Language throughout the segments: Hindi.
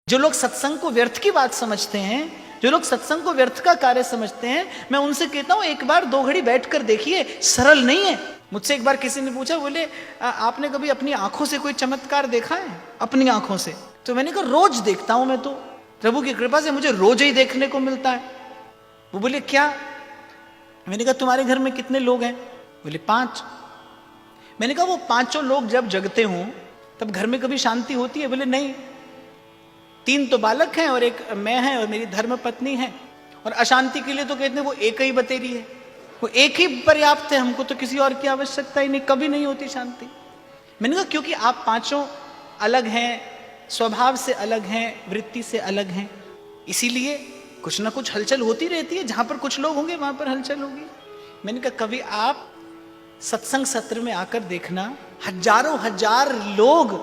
जो लोग सत्संग को व्यर्थ की बात समझते हैं, जो लोग सत्संग को व्यर्थ का कार्य समझते हैं, मैं उनसे कहता हूं एक बार 2 घड़ी बैठकर देखिए, सरल नहीं है। मुझसे एक बार किसी ने पूछा, बोले आपने कभी अपनी आंखों से कोई चमत्कार देखा है? अपनी आंखों से? तो मैंने कहा रोज देखता हूं मैं तो, प्रभु की कृपा से मुझे रोज ही देखने को मिलता है। वो बोले क्या? मैंने कहा तुम्हारे घर में कितने लोग हैं? बोले 5। मैंने कहा वो 5 लोग जब जगते हों तब घर में कभी शांति होती है? बोले नहीं, 3 तो बालक हैं और एक मैं है और मेरी धर्म पत्नी है, और अशांति के लिए तो कहते हैं वो एक ही बतेरी है, वो एक ही पर्याप्त है, हमको तो किसी और की आवश्यकता ही नहीं, कभी नहीं होती शांति। मैंने कहा क्योंकि आप 5 अलग हैं, स्वभाव से अलग हैं, वृत्ति से अलग हैं, इसीलिए कुछ ना कुछ हलचल होती रहती है। जहां पर कुछ लोग होंगे वहां पर हलचल होगी। मैंने कहा कभी आप सत्संग सत्र में आकर देखना, हजारों हजार लोग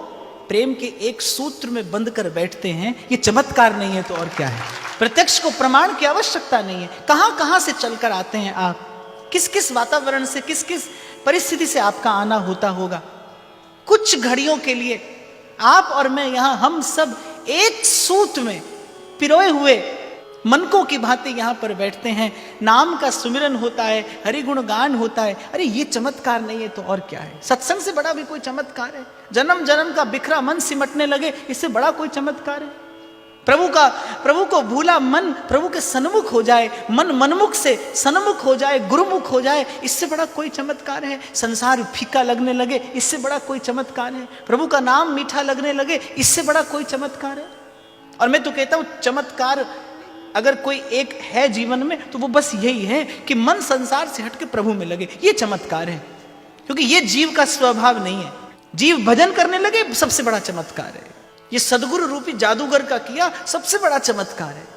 प्रेम के एक सूत्र में बंध कर बैठते हैं। ये चमत्कार नहीं है तो और क्या है? प्रत्यक्ष को प्रमाण की आवश्यकता नहीं है। कहां कहां से चलकर आते हैं आप, किस किस वातावरण से, किस किस परिस्थिति से आपका आना होता होगा। कुछ घड़ियों के लिए आप और मैं यहां, हम सब एक सूत्र में पिरोए हुए मनकों की भांति यहां पर बैठते हैं। नाम का सुमिरन होता है, हरिगुण गान होता है। अरे ये चमत्कार नहीं है तो और क्या है? सत्संग से बड़ा भी कोई चमत्कार है? जन्म जन्म का बिखरा मन सिमटने लगे, इससे बड़ा कोई चमत्कार है? प्रभु को भूला मन प्रभु के सन्मुख हो जाए, मन मनमुख से सन्मुख हो जाए, गुरुमुख हो जाए, इससे बड़ा कोई चमत्कार है? संसार फीका लगने लगे, इससे बड़ा कोई चमत्कार है? प्रभु का नाम मीठा लगने लगे, इससे बड़ा कोई चमत्कार है? और मैं तो कहता हूं चमत्कार अगर कोई एक है जीवन में तो वो बस यही है कि मन संसार से हटके प्रभु में लगे। ये चमत्कार है, क्योंकि ये जीव का स्वभाव नहीं है। जीव भजन करने लगे, सबसे बड़ा चमत्कार है। ये सदगुरु रूपी जादूगर का किया सबसे बड़ा चमत्कार है।